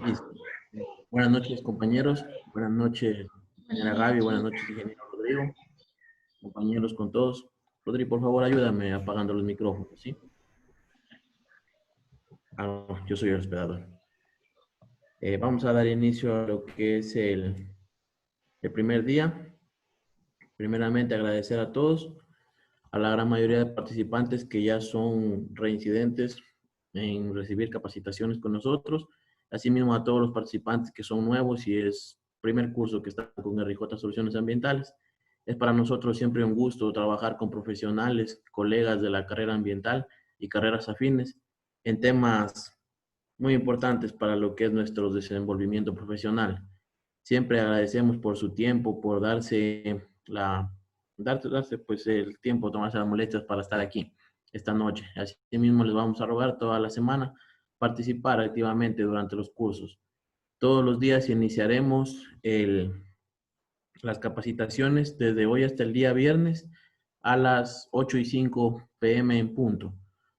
Listo. Buenas noches, compañeros. Buenas noches, compañera Gaby. Buenas noches, ingeniero Rodrigo. Compañeros con todos. Rodrigo, por favor, ayúdame apagando los micrófonos, ¿sí? Yo soy el hospedador. Vamos a dar inicio a lo que es el primer día. Primeramente, agradecer a todos, a la gran mayoría de participantes que ya son reincidentes en recibir capacitaciones con nosotros. Asimismo, a todos los participantes que son nuevos y es primer curso que están con RJ Soluciones Ambientales. Es para nosotros siempre un gusto trabajar con profesionales, colegas de la carrera ambiental y carreras afines en temas muy importantes para lo que es nuestro desenvolvimiento profesional. Siempre agradecemos por su tiempo, por darse pues el tiempo, tomarse las molestias para estar aquí esta noche. Asimismo, les vamos a rogar toda la semana participar activamente durante los cursos. Todos los días iniciaremos las capacitaciones desde hoy hasta el día viernes a las 8:05 p.m. en punto.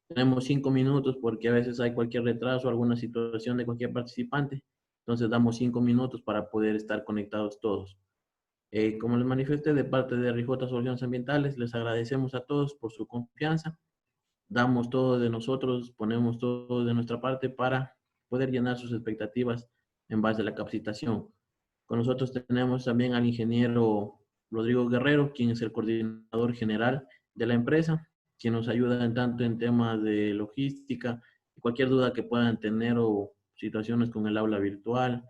Tenemos 5 minutos porque a veces hay cualquier retraso, alguna situación de cualquier participante. Entonces damos 5 minutos para poder estar conectados todos. Como les manifesté de parte de RJ Soluciones Ambientales, les agradecemos a todos por su confianza. Damos todo de nosotros, ponemos todo de nuestra parte para poder llenar sus expectativas en base a la capacitación. Con nosotros tenemos también al ingeniero Rodrigo Guerrero, quien es el coordinador general de la empresa, quien nos ayuda en tanto en temas de logística, cualquier duda que puedan tener o situaciones con el aula virtual,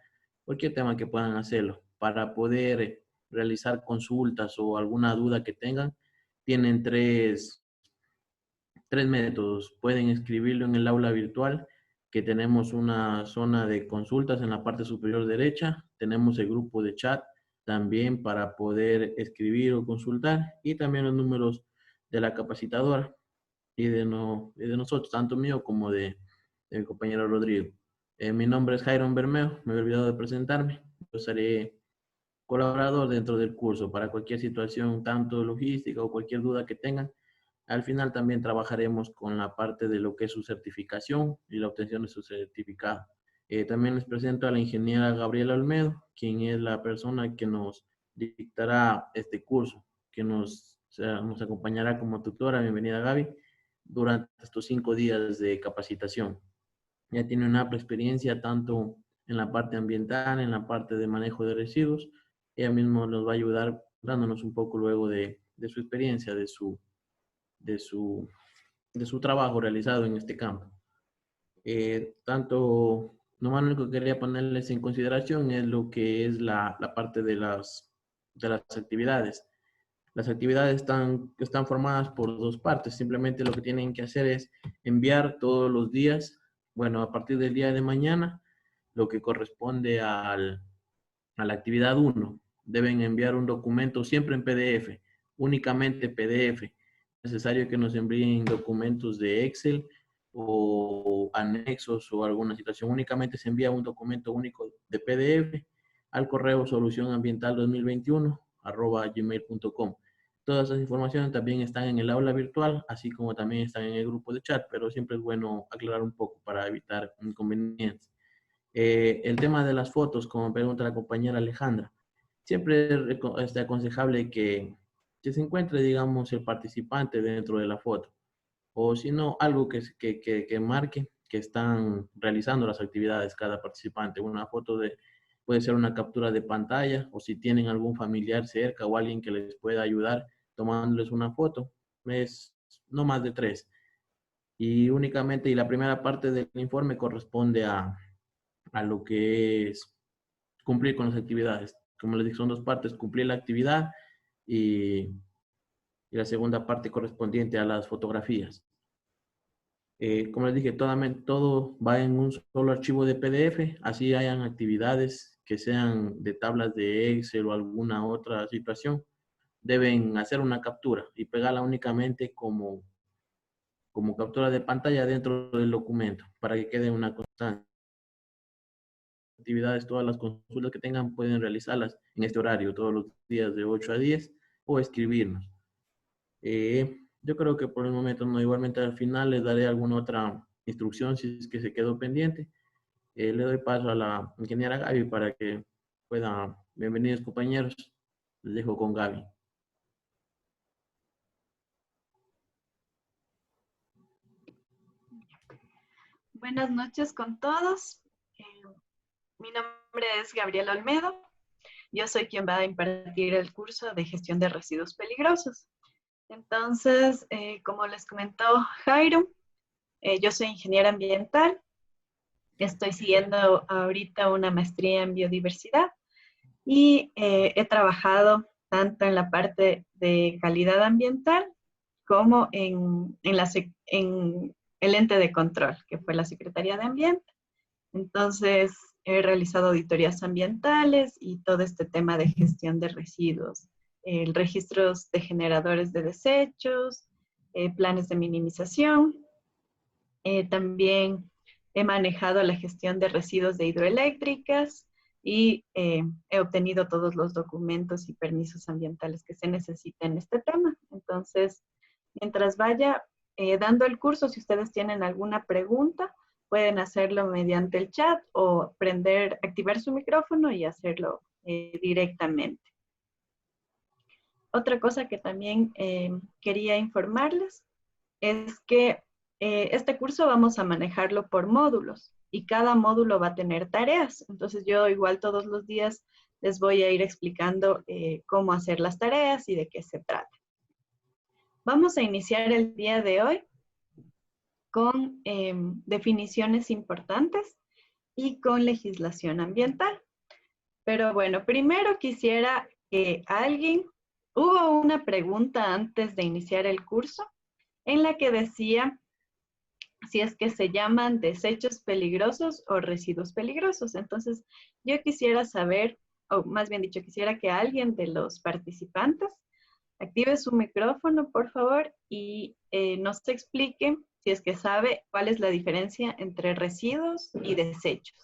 cualquier tema que puedan hacerlo para poder realizar consultas o alguna duda que tengan. Tienen tres métodos. Pueden escribirlo en el aula virtual, que tenemos una zona de consultas en la parte superior derecha. Tenemos el grupo de chat también para poder escribir o consultar. Y también los números de la capacitadora y de nosotros, tanto mío como de mi compañero Rodrigo. Mi nombre es Jairon Bermeo, me he olvidado de presentarme. Yo seré colaborador dentro del curso para cualquier situación, tanto logística o cualquier duda que tengan. Al final también trabajaremos con la parte de lo que es su certificación y la obtención de su certificado. También les presento a la ingeniera Gabriela Olmedo, quien es la persona que nos dictará este curso, que nos acompañará como tutora. Bienvenida, Gaby, durante estos 5 días de capacitación. Ya tiene una amplia experiencia tanto en la parte ambiental, en la parte de manejo de residuos. Ella misma nos va a ayudar dándonos un poco luego de su experiencia, de su, de su trabajo realizado en este campo. Tanto, nomás lo único que quería ponerles en consideración es lo que es la parte de las actividades. Las actividades están formadas por dos partes. Simplemente lo que tienen que hacer es enviar todos los días, bueno, a partir del día de mañana, lo que corresponde a la actividad 1. Deben enviar un documento siempre en PDF, únicamente PDF. Es necesario que nos envíen documentos de Excel o anexos o alguna situación. Únicamente se envía un documento único de PDF al correo solucionambiental2021@gmail.com. Todas esas informaciones también están en el aula virtual, así como también están en el grupo de chat, pero siempre es bueno aclarar un poco para evitar inconvenientes. El tema de las fotos, como pregunta la compañera Alejandra, siempre es aconsejable que se encuentre, digamos, el participante dentro de la foto, o si no, algo que marque que están realizando las actividades cada participante. Una foto puede ser una captura de pantalla, o si tienen algún familiar cerca o alguien que les pueda ayudar tomándoles una foto, es no más de 3. Y la primera parte del informe corresponde a lo que es cumplir con las actividades. Como les dije, son dos partes, cumplir la actividad y, y la segunda parte correspondiente a las fotografías. Como les dije, todo va en un solo archivo de PDF, así hayan actividades que sean de tablas de Excel o alguna otra situación, deben hacer una captura y pegarla únicamente como captura de pantalla dentro del documento para que quede una constancia. actividades, todas las consultas que tengan, pueden realizarlas en este horario, todos los días de 8 a 10, o escribirnos. Yo creo que por el momento no, igualmente al final les daré alguna otra instrucción si es que se quedó pendiente. Le doy paso a la ingeniera Gaby para que pueda. Bienvenidos compañeros, les dejo con Gaby. Buenas noches con todos. Mi nombre es Gabriela Olmedo. Yo soy quien va a impartir el curso de gestión de residuos peligrosos. Entonces, como les comentó Jairo, yo soy ingeniera ambiental. Estoy siguiendo ahorita una maestría en biodiversidad y he trabajado tanto en la parte de calidad ambiental como en el ente de control, que fue la Secretaría de Ambiente. Entonces, he realizado auditorías ambientales y todo este tema de gestión de residuos, registros de generadores de desechos, planes de minimización. También he manejado la gestión de residuos de hidroeléctricas y he obtenido todos los documentos y permisos ambientales que se necesitan en este tema. Entonces, mientras vaya dando el curso, si ustedes tienen alguna pregunta, pueden hacerlo mediante el chat o activar su micrófono y hacerlo directamente. Otra cosa que también quería informarles es que este curso vamos a manejarlo por módulos y cada módulo va a tener tareas. Entonces yo igual todos los días les voy a ir explicando cómo hacer las tareas y de qué se trata. Vamos a iniciar el día de hoy con definiciones importantes y con legislación ambiental. Pero bueno, primero quisiera que hubo una pregunta antes de iniciar el curso en la que decía si es que se llaman desechos peligrosos o residuos peligrosos. Entonces, yo quisiera saber, o más bien dicho, quisiera que alguien de los participantes active su micrófono, por favor, y nos explique si es que sabe cuál es la diferencia entre residuos y desechos.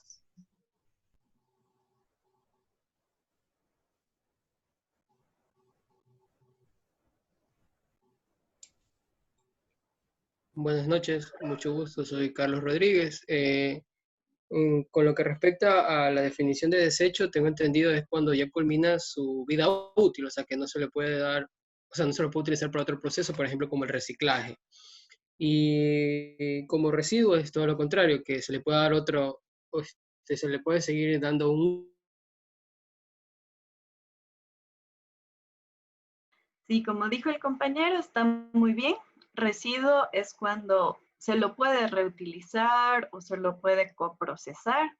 Buenas noches, mucho gusto, soy Carlos Rodríguez. Con lo que respecta a la definición de desecho, tengo entendido es cuando ya culmina su vida útil, o sea que no se le puede dar, o sea, no se lo puede utilizar para otro proceso, por ejemplo, como el reciclaje. Y como residuo es todo lo contrario, que se le puede dar otro, se le puede seguir dando un... Sí, como dijo el compañero, está muy bien. Residuo es cuando se lo puede reutilizar o se lo puede coprocesar.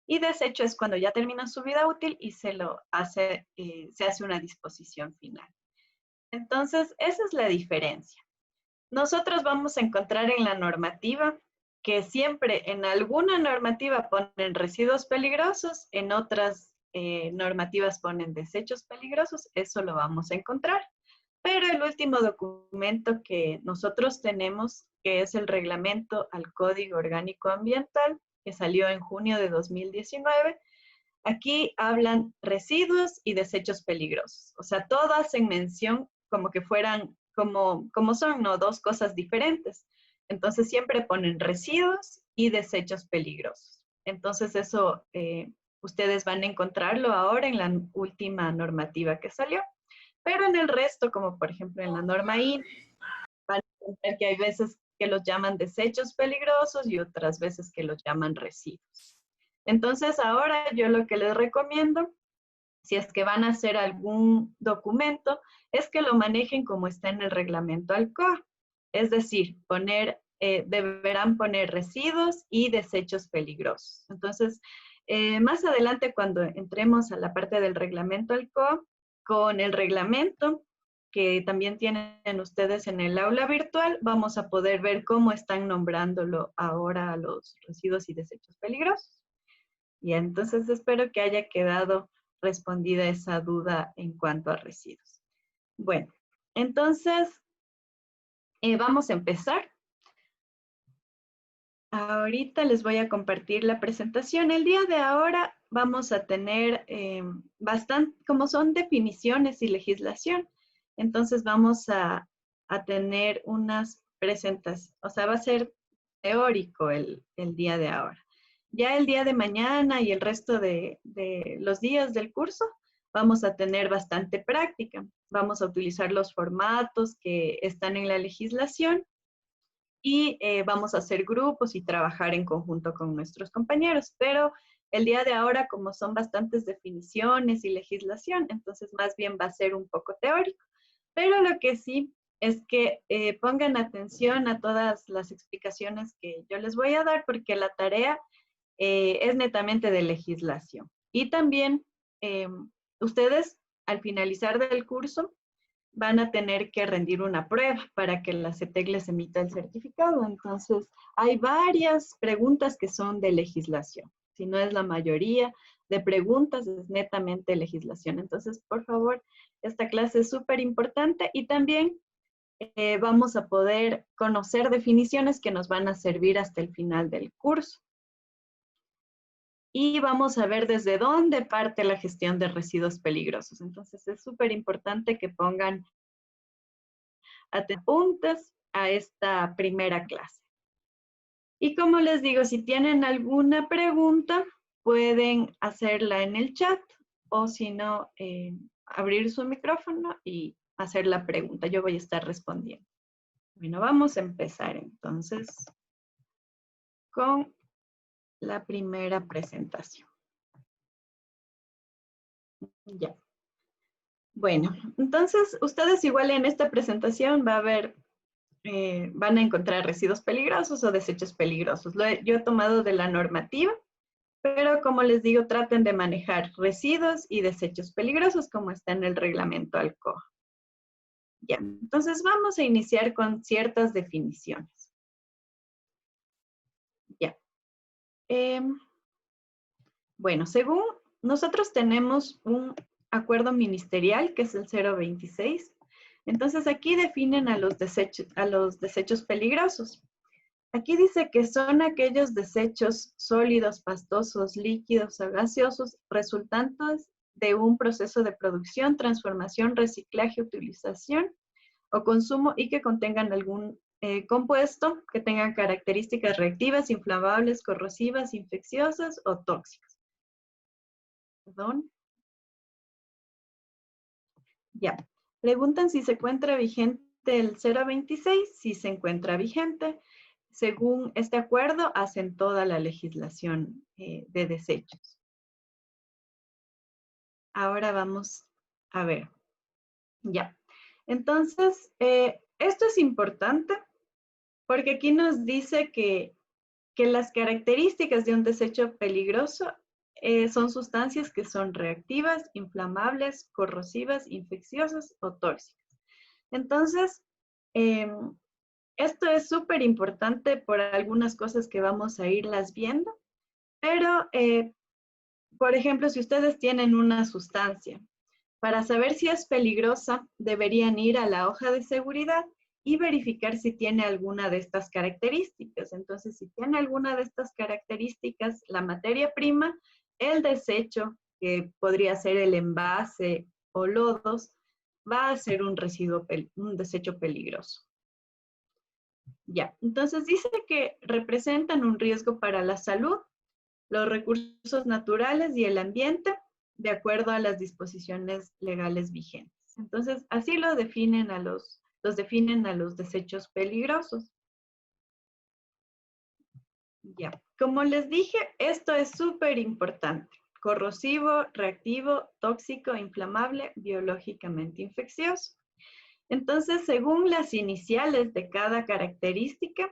Y desecho es cuando ya termina su vida útil y se hace una disposición final. Entonces, esa es la diferencia. Nosotros vamos a encontrar en la normativa que siempre en alguna normativa ponen residuos peligrosos, en otras normativas ponen desechos peligrosos, eso lo vamos a encontrar. Pero el último documento que nosotros tenemos, que es el reglamento al Código Orgánico Ambiental, que salió en junio de 2019, aquí hablan residuos y desechos peligrosos. O sea, todo hacen mención como que fueran, como son, ¿no? Dos cosas diferentes. Entonces siempre ponen residuos y desechos peligrosos. Entonces eso ustedes van a encontrarlo ahora en la última normativa que salió. Pero en el resto, como por ejemplo en la norma I, van a encontrar que hay veces que los llaman desechos peligrosos y otras veces que los llaman residuos. Entonces ahora yo lo que les recomiendo, si es que van a hacer algún documento, es que lo manejen como está en el reglamento ALCOA. Es decir, deberán poner residuos y desechos peligrosos. Entonces, más adelante cuando entremos a la parte del reglamento ALCOA, con el reglamento que también tienen ustedes en el aula virtual, vamos a poder ver cómo están nombrándolo ahora a los residuos y desechos peligrosos. Y entonces espero que haya quedado respondida esa duda en cuanto a residuos. Bueno, entonces vamos a empezar. ahorita les voy a compartir la presentación. El día de ahora vamos a tener bastante, como son definiciones y legislación, entonces vamos a tener unas presentaciones, o sea, va a ser teórico el día de ahora. Ya el día de mañana y el resto de los días del curso vamos a tener bastante práctica. Vamos a utilizar los formatos que están en la legislación y vamos a hacer grupos y trabajar en conjunto con nuestros compañeros. Pero el día de ahora, como son bastantes definiciones y legislación, entonces más bien va a ser un poco teórico. Pero lo que sí es que pongan atención a todas las explicaciones que yo les voy a dar, porque la tarea es netamente de legislación. Y también ustedes, al finalizar del curso, van a tener que rendir una prueba para que la CETEC les emita el certificado. Entonces, hay varias preguntas que son de legislación. Si no es la mayoría de preguntas, es netamente legislación. Entonces, por favor, esta clase es súper importante y también vamos a poder conocer definiciones que nos van a servir hasta el final del curso. Y vamos a ver desde dónde parte la gestión de residuos peligrosos. Entonces, es súper importante que pongan apuntes a esta primera clase. Y como les digo, si tienen alguna pregunta, pueden hacerla en el chat o si no, abrir su micrófono y hacer la pregunta. Yo voy a estar respondiendo. Bueno, vamos a empezar entonces con la primera presentación. Ya. Bueno, entonces ustedes igual en esta presentación va a haber, van a encontrar residuos peligrosos o desechos peligrosos. Yo he tomado de la normativa, pero como les digo, traten de manejar residuos y desechos peligrosos como está en el reglamento ALCOA. Ya, entonces vamos a iniciar con ciertas definiciones. Ya. Bueno, según nosotros tenemos un acuerdo ministerial que es el 026. Entonces aquí definen a los desechos peligrosos. Aquí dice que son aquellos desechos sólidos, pastosos, líquidos o gaseosos resultantes de un proceso de producción, transformación, reciclaje, utilización o consumo y que contengan algún compuesto que tengan características reactivas, inflamables, corrosivas, infecciosas o tóxicas. Perdón. Ya. Preguntan si se encuentra vigente el 026. Si se encuentra vigente. Según este acuerdo, hacen toda la legislación de desechos. Ahora vamos a ver. Ya. Entonces, esto es importante porque aquí nos dice que las características de un desecho peligroso son sustancias que son reactivas, inflamables, corrosivas, infecciosas o tóxicas. Entonces, esto es súper importante por algunas cosas que vamos a irlas viendo, pero, por ejemplo, si ustedes tienen una sustancia, para saber si es peligrosa, deberían ir a la hoja de seguridad y verificar si tiene alguna de estas características. Entonces, si tiene alguna de estas características, la materia prima, el desecho, que podría ser el envase o lodos, va a ser un desecho peligroso. Ya, entonces dice que representan un riesgo para la salud, los recursos naturales y el ambiente, de acuerdo a las disposiciones legales vigentes. Entonces, así lo definen los definen a los desechos peligrosos. Ya, como les dije, esto es súper importante. Corrosivo, reactivo, tóxico, inflamable, biológicamente infeccioso. Entonces, según las iniciales de cada característica,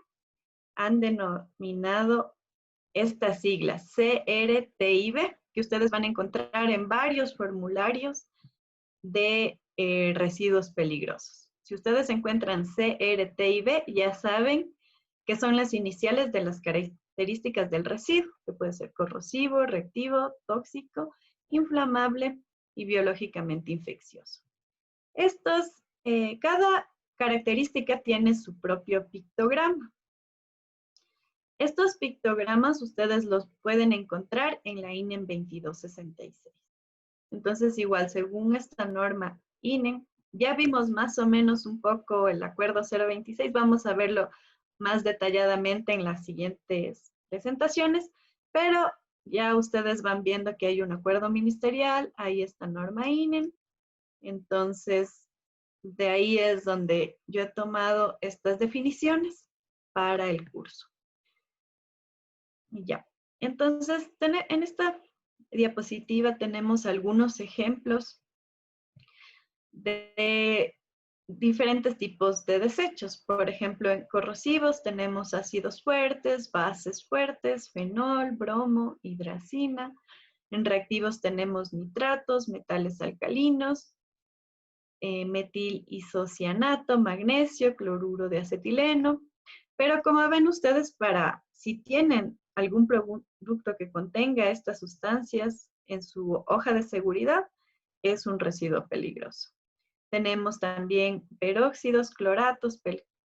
han denominado estas siglas, CRTIB, que ustedes van a encontrar en varios formularios de residuos peligrosos. Si ustedes encuentran CRTIB, ya saben que son las iniciales de las características del residuo, que puede ser corrosivo, reactivo, tóxico, inflamable y biológicamente infeccioso. Cada característica tiene su propio pictograma. Estos pictogramas ustedes los pueden encontrar en la INEM 2266. Entonces, igual, según esta norma INEM, ya vimos más o menos un poco el acuerdo 026. Vamos a verlo más detalladamente en las siguientes presentaciones, pero ya ustedes van viendo que hay un acuerdo ministerial, hay esta norma INEM. Entonces, de ahí es donde yo he tomado estas definiciones para el curso. Y ya. Entonces, en esta diapositiva tenemos algunos ejemplos de diferentes tipos de desechos. Por ejemplo, en corrosivos tenemos ácidos fuertes, bases fuertes, fenol, bromo, hidracina. En reactivos tenemos nitratos, metales alcalinos, metil isocianato, magnesio, cloruro de acetileno. Pero como ven ustedes, si tienen algún producto que contenga estas sustancias en su hoja de seguridad, es un residuo peligroso. Tenemos también peróxidos, cloratos,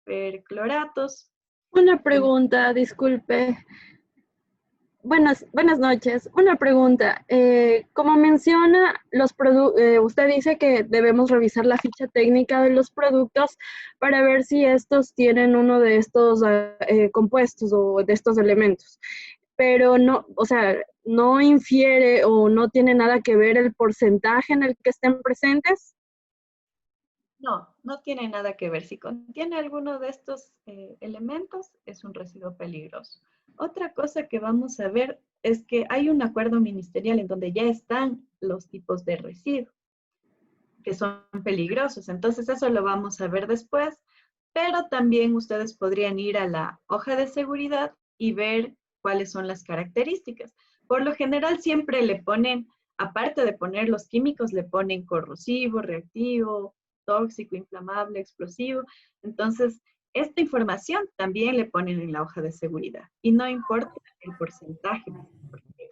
percloratos. Una pregunta, disculpe. Buenas noches. Una pregunta. Como menciona, usted dice que debemos revisar la ficha técnica de los productos para ver si estos tienen uno de estos compuestos o de estos elementos. Pero no, o sea, no infiere o no tiene nada que ver el porcentaje en el que estén presentes. No, no tiene nada que ver. Si contiene alguno de estos elementos, es un residuo peligroso. Otra cosa que vamos a ver es que hay un acuerdo ministerial en donde ya están los tipos de residuos que son peligrosos. Entonces eso lo vamos a ver después, pero también ustedes podrían ir a la hoja de seguridad y ver cuáles son las características. Por lo general siempre le ponen, aparte de poner los químicos, le ponen corrosivo, reactivo, tóxico, inflamable, explosivo. Entonces, esta información también le ponen en la hoja de seguridad. Y no importa el porcentaje, porque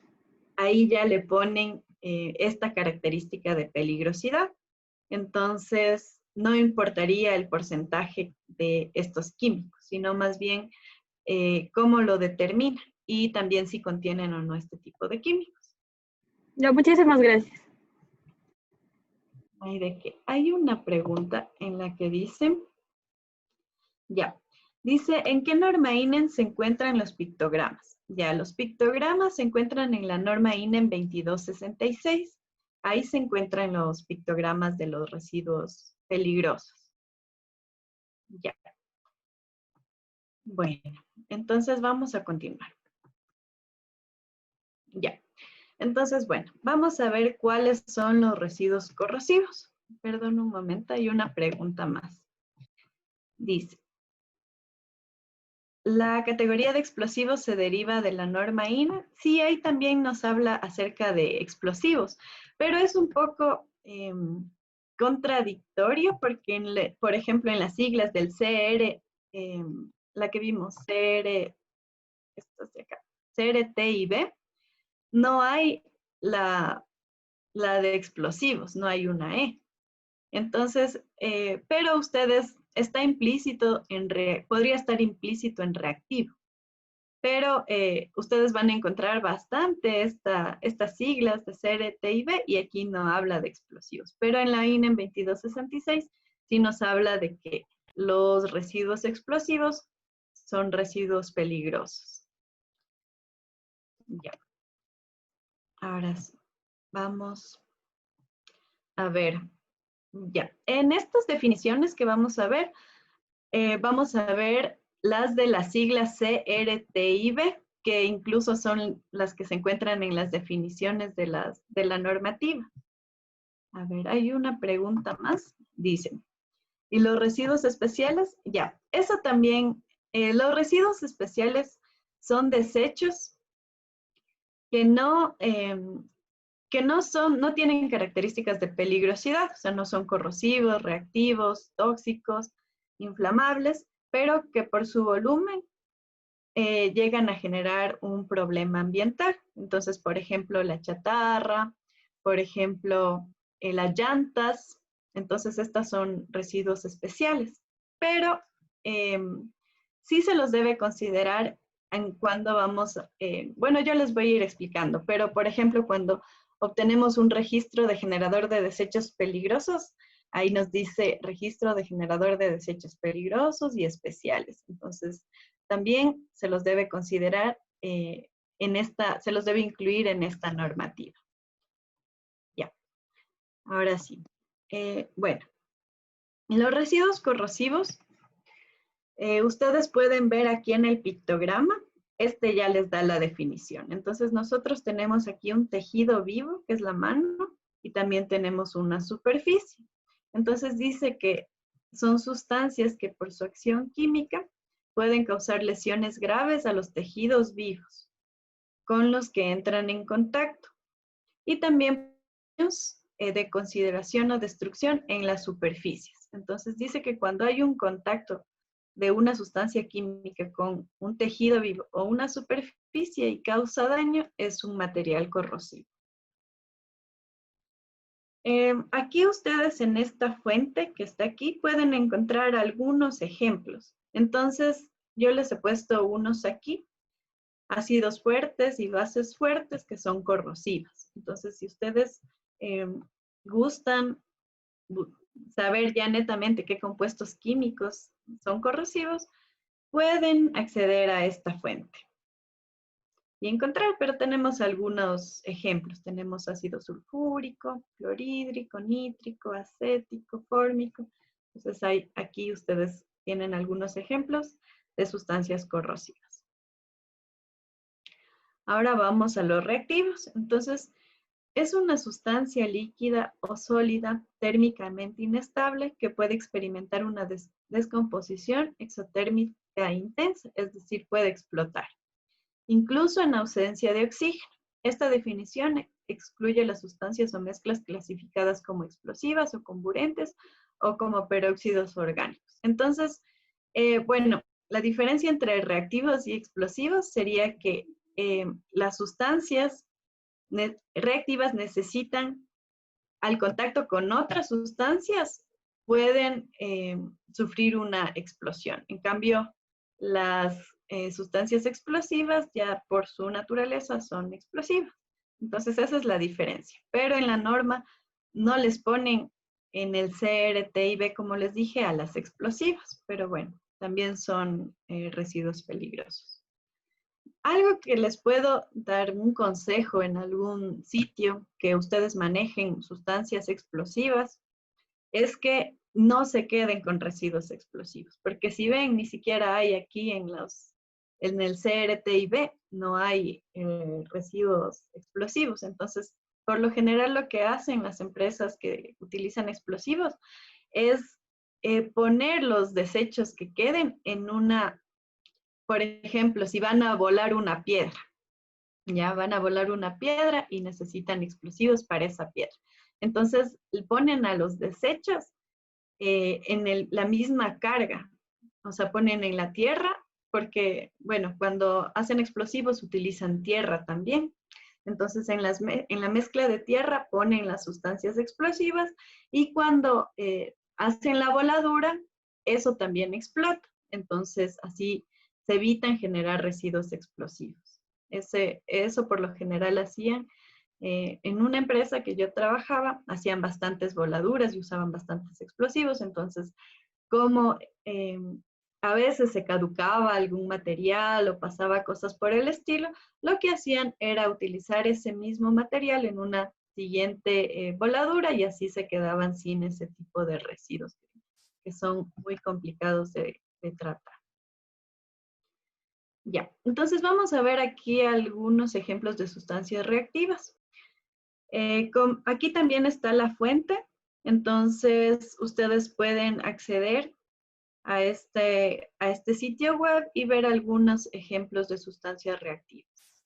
ahí ya le ponen esta característica de peligrosidad. Entonces, no importaría el porcentaje de estos químicos, sino más bien cómo lo determina y también si contienen o no este tipo de químicos. Ya, muchísimas gracias. Hay una pregunta en la que dice, dice, ¿en qué norma INEM se encuentran los pictogramas? Ya, los pictogramas se encuentran en la norma INEM 2266. Ahí se encuentran los pictogramas de los residuos peligrosos. Ya. Bueno, entonces vamos a continuar. Ya. Entonces, bueno, vamos a ver cuáles son los residuos corrosivos. Perdón un momento, hay una pregunta más. Dice, ¿la categoría de explosivos se deriva de la norma INA? Sí, ahí también nos habla acerca de explosivos, pero es un poco contradictorio porque, por ejemplo, en las siglas del CR, la que vimos, CRT y B, no hay la de explosivos, no hay una E. Entonces, pero ustedes, está implícito podría estar implícito en reactivo, pero ustedes van a encontrar bastante estas siglas de CRT y B y aquí no habla de explosivos, pero en la INEM 2266 sí nos habla de que los residuos explosivos son residuos peligrosos. Ya. Ahora sí, vamos a ver. Ya, en estas definiciones que vamos a ver las de las siglas C, R, T y B, que incluso son las que se encuentran en las definiciones de la normativa. A ver, hay una pregunta más. Dicen, ¿y los residuos especiales? Ya, eso también, los residuos especiales son desechos que no tienen características de peligrosidad, o sea, no son corrosivos, reactivos, tóxicos, inflamables, pero que por su volumen llegan a generar un problema ambiental. Entonces, por ejemplo, la chatarra, por ejemplo, las llantas, entonces estas son residuos especiales, pero sí se los debe considerar en cuando vamos, bueno, yo les voy a ir explicando, pero por ejemplo, cuando obtenemos un registro de generador de desechos peligrosos, ahí nos dice registro de generador de desechos peligrosos y especiales. Entonces, también se los debe considerar se los debe incluir en esta normativa. Ya, ahora sí. Bueno, en los residuos corrosivos, ustedes pueden ver aquí en el pictograma, este ya les da la definición. Entonces, nosotros tenemos aquí un tejido vivo, que es la mano, y también tenemos una superficie. Entonces, dice que son sustancias que por su acción química pueden causar lesiones graves a los tejidos vivos con los que entran en contacto. Y también de consideración o destrucción en las superficies. Entonces, dice que cuando hay un contacto de una sustancia química con un tejido vivo o una superficie y causa daño, es un material corrosivo. Aquí ustedes en esta fuente que está aquí pueden encontrar algunos ejemplos. Entonces, yo les he puesto unos aquí, ácidos fuertes y bases fuertes que son corrosivas. Entonces, si ustedes gustan saber ya netamente qué compuestos químicos son corrosivos, pueden acceder a esta fuente y encontrar, pero tenemos algunos ejemplos. Tenemos ácido sulfúrico, clorhídrico, nítrico, acético, fórmico. Entonces, aquí ustedes tienen algunos ejemplos de sustancias corrosivas. Ahora vamos a los reactivos. Entonces, es una sustancia líquida o sólida térmicamente inestable que puede experimentar una descomposición exotérmica intensa, es decir, puede explotar, incluso en ausencia de oxígeno. Esta definición excluye las sustancias o mezclas clasificadas como explosivas o comburentes o como peróxidos orgánicos. Entonces, bueno, la diferencia entre reactivos y explosivos sería que las sustancias reactivas necesitan, al contacto con otras sustancias, pueden sufrir una explosión. En cambio, las sustancias explosivas ya por su naturaleza son explosivas. Entonces, esa es la diferencia. Pero en la norma no les ponen en el CRT-IB, como les dije, a las explosivas. Pero bueno, también son residuos peligrosos. Algo que les puedo dar un consejo en algún sitio que ustedes manejen sustancias explosivas es que no se queden con residuos explosivos, porque si ven, ni siquiera hay aquí en el CRT-IB, no hay residuos explosivos. Entonces, por lo general lo que hacen las empresas que utilizan explosivos es poner los desechos que queden en una. Por ejemplo, si van a volar una piedra, ya van a volar una piedra y necesitan explosivos para esa piedra. Entonces, ponen a los desechos en la misma carga, o sea, ponen en la tierra, porque, bueno, cuando hacen explosivos utilizan tierra también. Entonces, en la mezcla de tierra ponen las sustancias explosivas y cuando hacen la voladura, eso también explota. Entonces, así se evitan generar residuos explosivos. Eso por lo general hacían. En una empresa que yo trabajaba, hacían bastantes voladuras y usaban bastantes explosivos. Entonces, como a veces se caducaba algún material o pasaba cosas por el estilo, lo que hacían era utilizar ese mismo material en una siguiente voladura y así se quedaban sin ese tipo de residuos que son muy complicados de tratar. Ya, entonces vamos a ver aquí algunos ejemplos de sustancias reactivas. Aquí también está la fuente, entonces ustedes pueden acceder a este sitio web y ver algunos ejemplos de sustancias reactivas.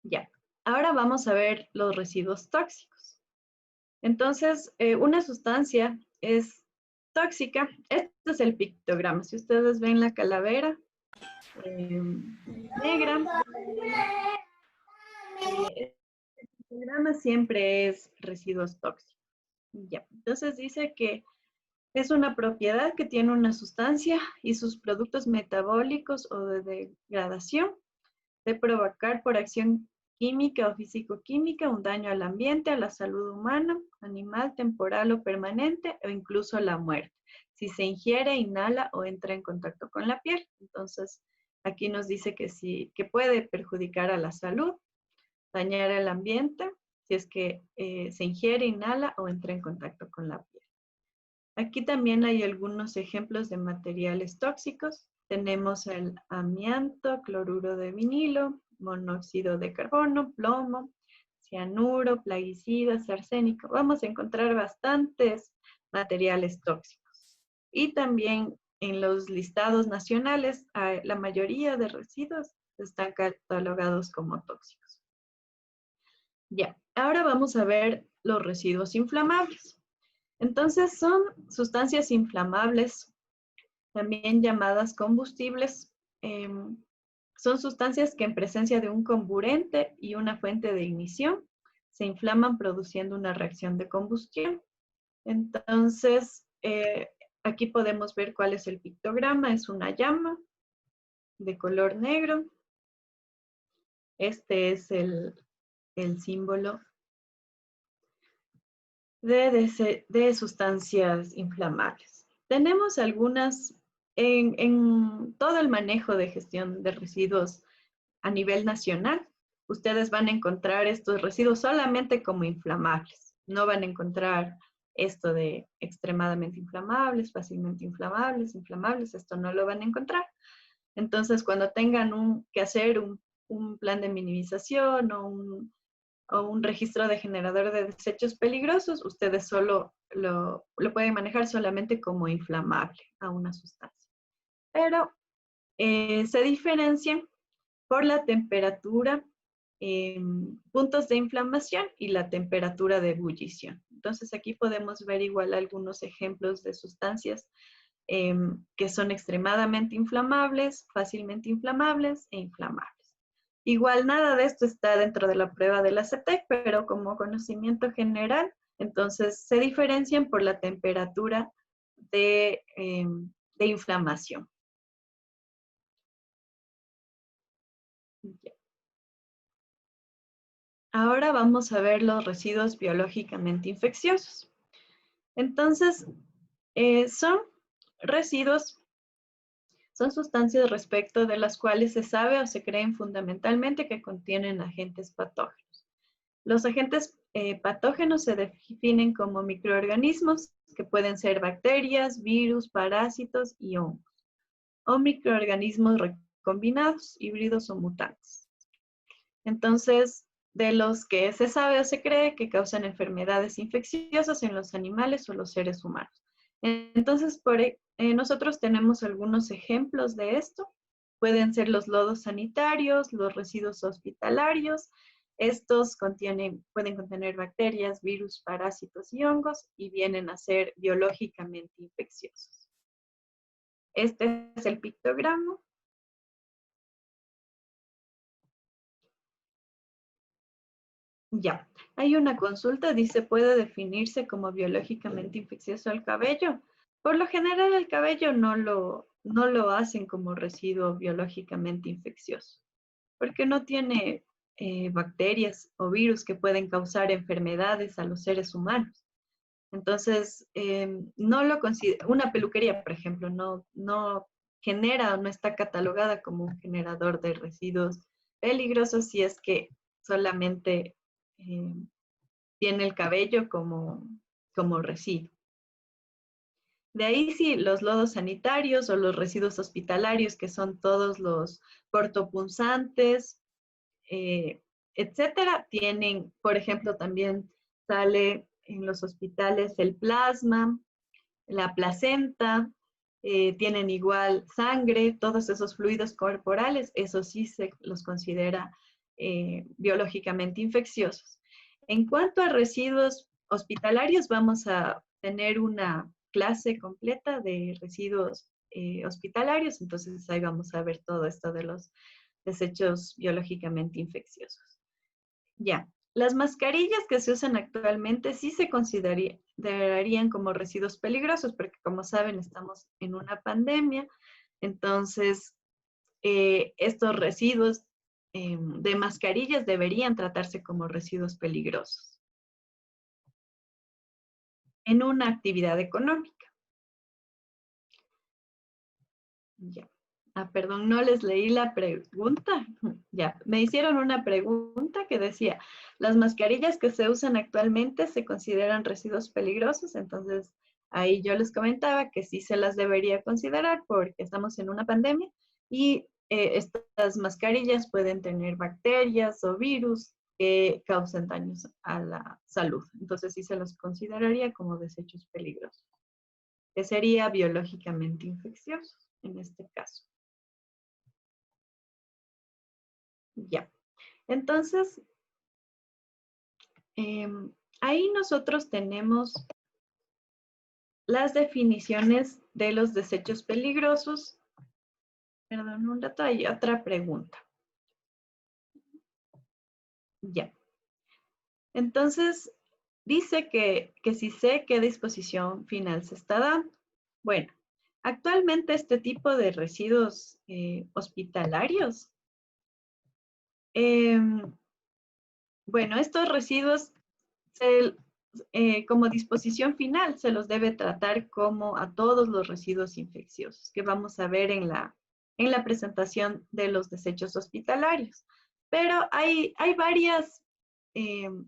Ya, ahora vamos a ver los residuos tóxicos. Entonces, una sustancia es tóxica. Este es el pictograma. Si ustedes ven la calavera negra, el pictograma siempre es residuos tóxicos. Ya, entonces dice que Es una propiedad que tiene una sustancia y sus productos metabólicos o de degradación de provocar por acción química o físico-química un daño al ambiente, a la salud humana, animal, temporal o permanente, o incluso la muerte, si se ingiere, inhala o entra en contacto con la piel. Entonces, aquí nos dice que sí, que puede perjudicar a la salud, dañar el ambiente, si es que se ingiere, inhala o entra en contacto con la piel. Aquí también hay algunos ejemplos de materiales tóxicos. Tenemos el amianto, cloruro de vinilo, monóxido de carbono, plomo, cianuro, plaguicidas, arsénico. Vamos a encontrar bastantes materiales tóxicos. Y también en los listados nacionales, la mayoría de residuos están catalogados como tóxicos. Ya, ahora vamos a ver los residuos inflamables. Entonces son sustancias inflamables, también llamadas combustibles. Son sustancias que en presencia de un comburente y una fuente de ignición se inflaman produciendo una reacción de combustión. Entonces, aquí podemos ver cuál es el pictograma. Es una llama de color negro. Este es el símbolo de sustancias inflamables. Tenemos algunas en todo el manejo de gestión de residuos a nivel nacional. Ustedes van a encontrar estos residuos solamente como inflamables. No van a encontrar esto de extremadamente inflamables, fácilmente inflamables, esto no lo van a encontrar. Entonces, cuando tengan que hacer un plan de minimización o un registro de generador de desechos peligrosos, ustedes solo lo pueden manejar solamente como inflamable a una sustancia. Pero se diferencian por la temperatura, puntos de inflamación y la temperatura de ebullición. Entonces aquí podemos ver igual algunos ejemplos de sustancias que son extremadamente inflamables, fácilmente inflamables e inflamables. Igual nada de esto está dentro de la prueba de la CETEC, pero como conocimiento general, entonces se diferencian por la temperatura de inflamación. Ahora vamos a ver los residuos biológicamente infecciosos. Entonces, son residuos, son sustancias respecto de las cuales se sabe o se creen fundamentalmente que contienen agentes patógenos. Los agentes patógenos se definen como microorganismos que pueden ser bacterias, virus, parásitos y hongos, o microorganismos recombinados, híbridos o mutantes. Entonces, de los que se sabe o se cree que causan enfermedades infecciosas en los animales o los seres humanos. Entonces, nosotros tenemos algunos ejemplos de esto. Pueden ser los lodos sanitarios, los residuos hospitalarios. Estos pueden contener bacterias, virus, parásitos y hongos y vienen a ser biológicamente infecciosos. Este es el pictograma. Ya, hay una consulta, dice, ¿puede definirse como biológicamente infeccioso el cabello? Por lo general el cabello no lo hacen como residuo biológicamente infeccioso, porque no tiene bacterias o virus que pueden causar enfermedades a los seres humanos. Entonces, no lo considera, una peluquería, por ejemplo, no genera o no está catalogada como un generador de residuos peligrosos si es que solamente tiene el cabello como residuo. De ahí sí, los lodos sanitarios o los residuos hospitalarios, que son todos los cortopunzantes, etcétera, tienen, por ejemplo, también sale en los hospitales el plasma, la placenta, tienen igual sangre, todos esos fluidos corporales, eso sí se los considera biológicamente infecciosos. En cuanto a residuos hospitalarios, vamos a tener una clase completa de residuos hospitalarios, entonces ahí vamos a ver todo esto de los desechos biológicamente infecciosos. Ya, las mascarillas que se usan actualmente sí se considerarían como residuos peligrosos, porque como saben, estamos en una pandemia, entonces estos residuos de mascarillas deberían tratarse como residuos peligrosos en una actividad económica. Ya. Perdón, no les leí la pregunta. Ya, me hicieron una pregunta que decía, ¿las mascarillas que se usan actualmente se consideran residuos peligrosos? Entonces, ahí yo les comentaba que sí se las debería considerar porque estamos en una pandemia y estas mascarillas pueden tener bacterias o virus que causan daños a la salud. Entonces, sí se los consideraría como desechos peligrosos, que sería biológicamente infecciosos en este caso. Ya, entonces, ahí nosotros tenemos las definiciones de los desechos peligrosos. Perdón, un rato, hay otra pregunta. Ya. Entonces, dice que si sé qué disposición final se está dando. Bueno, actualmente este tipo de residuos hospitalarios, bueno, estos residuos como disposición final se los debe tratar como a todos los residuos infecciosos que vamos a ver en la presentación de los desechos hospitalarios. Pero hay varias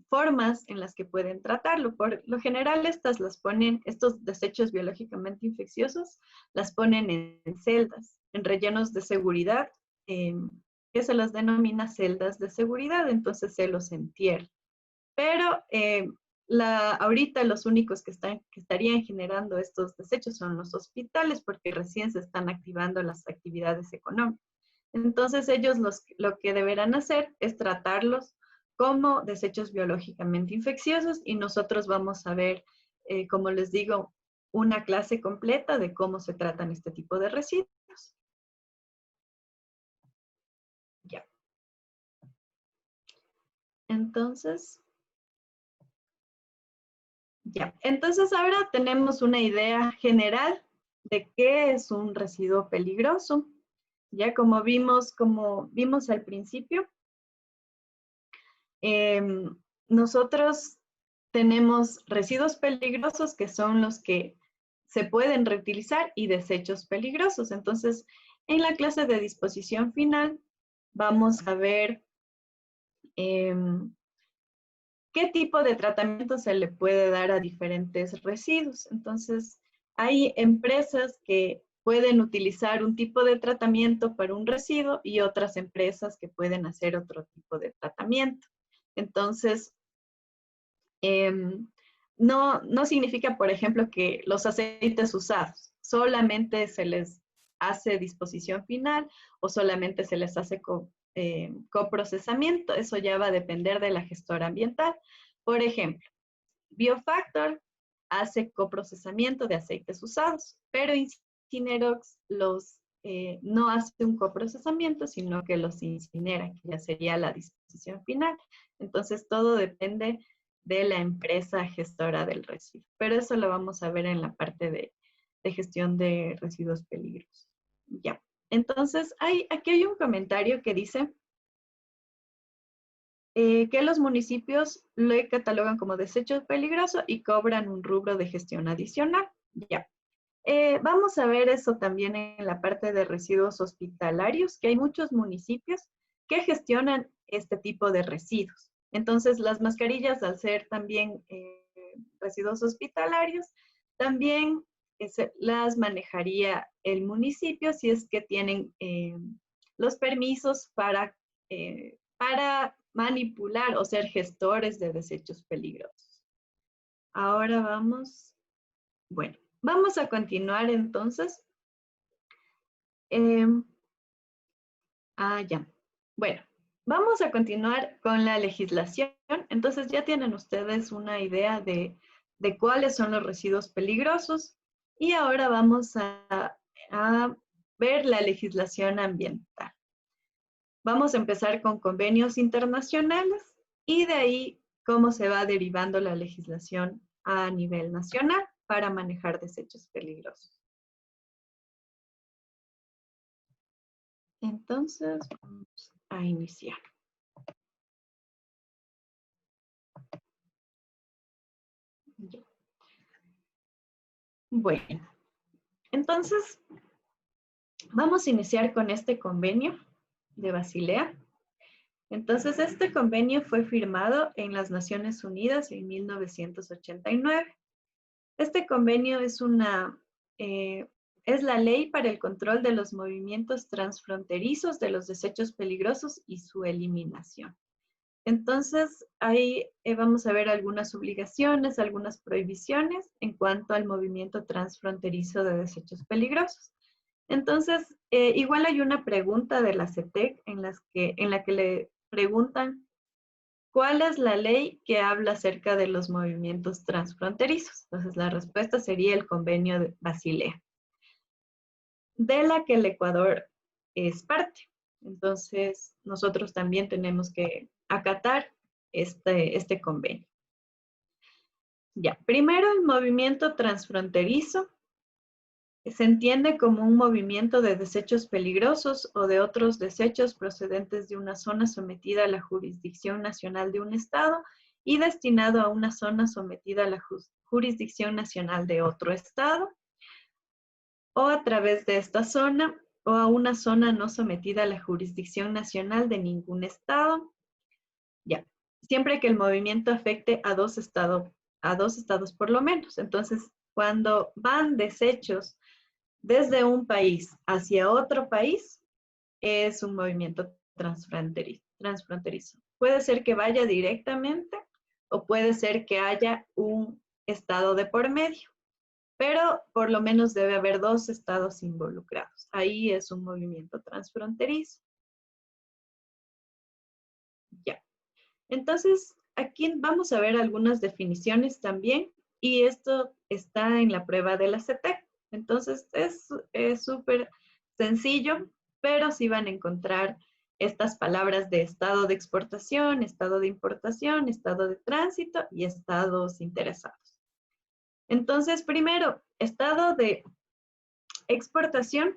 formas en las que pueden tratarlo. Por lo general, estos desechos biológicamente infecciosos, las ponen en celdas, en rellenos de seguridad, que se las denomina celdas de seguridad, entonces se los entierra. Pero ahorita los únicos que estarían generando estos desechos son los hospitales, porque recién se están activando las actividades económicas. Entonces ellos lo que deberán hacer es tratarlos como desechos biológicamente infecciosos y nosotros vamos a ver, como les digo, una clase completa de cómo se tratan este tipo de residuos. Ya. Entonces, ya. Entonces ahora tenemos una idea general de qué es un residuo peligroso. Ya como vimos al principio, nosotros tenemos residuos peligrosos que son los que se pueden reutilizar y desechos peligrosos. Entonces, en la clase de disposición final vamos a ver qué tipo de tratamiento se le puede dar a diferentes residuos. Entonces, hay empresas que pueden utilizar un tipo de tratamiento para un residuo y otras empresas que pueden hacer otro tipo de tratamiento. Entonces, no significa, por ejemplo, que los aceites usados solamente se les hace disposición final o solamente se les hace coprocesamiento. Eso ya va a depender de la gestora ambiental. Por ejemplo, Biofactor hace coprocesamiento de aceites usados, pero Incinerox no hace un coprocesamiento, sino que los incinera, que ya sería la disposición final. Entonces, todo depende de la empresa gestora del residuo. Pero eso lo vamos a ver en la parte de gestión de residuos peligrosos. Ya. Entonces, aquí hay un comentario que dice que los municipios lo catalogan como desecho peligroso y cobran un rubro de gestión adicional. Ya. Vamos a ver eso también en la parte de residuos hospitalarios, que hay muchos municipios que gestionan este tipo de residuos. Entonces, las mascarillas, al ser también residuos hospitalarios, también las manejaría el municipio si es que tienen los permisos para manipular o ser gestores de desechos peligrosos. Ahora vamos a continuar entonces. Ya. Bueno, vamos a continuar con la legislación. Entonces ya tienen ustedes una idea de cuáles son los residuos peligrosos y ahora vamos a ver la legislación ambiental. Vamos a empezar con convenios internacionales y de ahí cómo se va derivando la legislación a nivel nacional para manejar desechos peligrosos. Entonces, vamos a iniciar. Bueno, entonces vamos a iniciar con este convenio de Basilea. Entonces, este convenio fue firmado en las Naciones Unidas en 1989. Este convenio es la ley para el control de los movimientos transfronterizos de los desechos peligrosos y su eliminación. Entonces, ahí vamos a ver algunas obligaciones, algunas prohibiciones en cuanto al movimiento transfronterizo de desechos peligrosos. Entonces, igual hay una pregunta de la CETEC en la que le preguntan ¿cuál es la ley que habla acerca de los movimientos transfronterizos? Entonces, la respuesta sería el Convenio de Basilea, de la que el Ecuador es parte. Entonces, nosotros también tenemos que acatar este convenio. Ya, primero el movimiento transfronterizo se entiende como un movimiento de desechos peligrosos o de otros desechos procedentes de una zona sometida a la jurisdicción nacional de un estado y destinado a una zona sometida a la jurisdicción nacional de otro estado, o a través de esta zona, o a una zona no sometida a la jurisdicción nacional de ningún estado. Ya, siempre que el movimiento afecte a dos estados por lo menos. Entonces, cuando van desechos desde un país hacia otro país, es un movimiento transfronterizo. Puede ser que vaya directamente o puede ser que haya un estado de por medio, pero por lo menos debe haber dos estados involucrados. Ahí es un movimiento transfronterizo. Ya. Entonces, aquí vamos a ver algunas definiciones también y esto está en la prueba de la CETEC. Entonces, es súper sencillo, pero sí van a encontrar estas palabras de estado de exportación, estado de importación, estado de tránsito y estados interesados. Entonces, primero, estado de exportación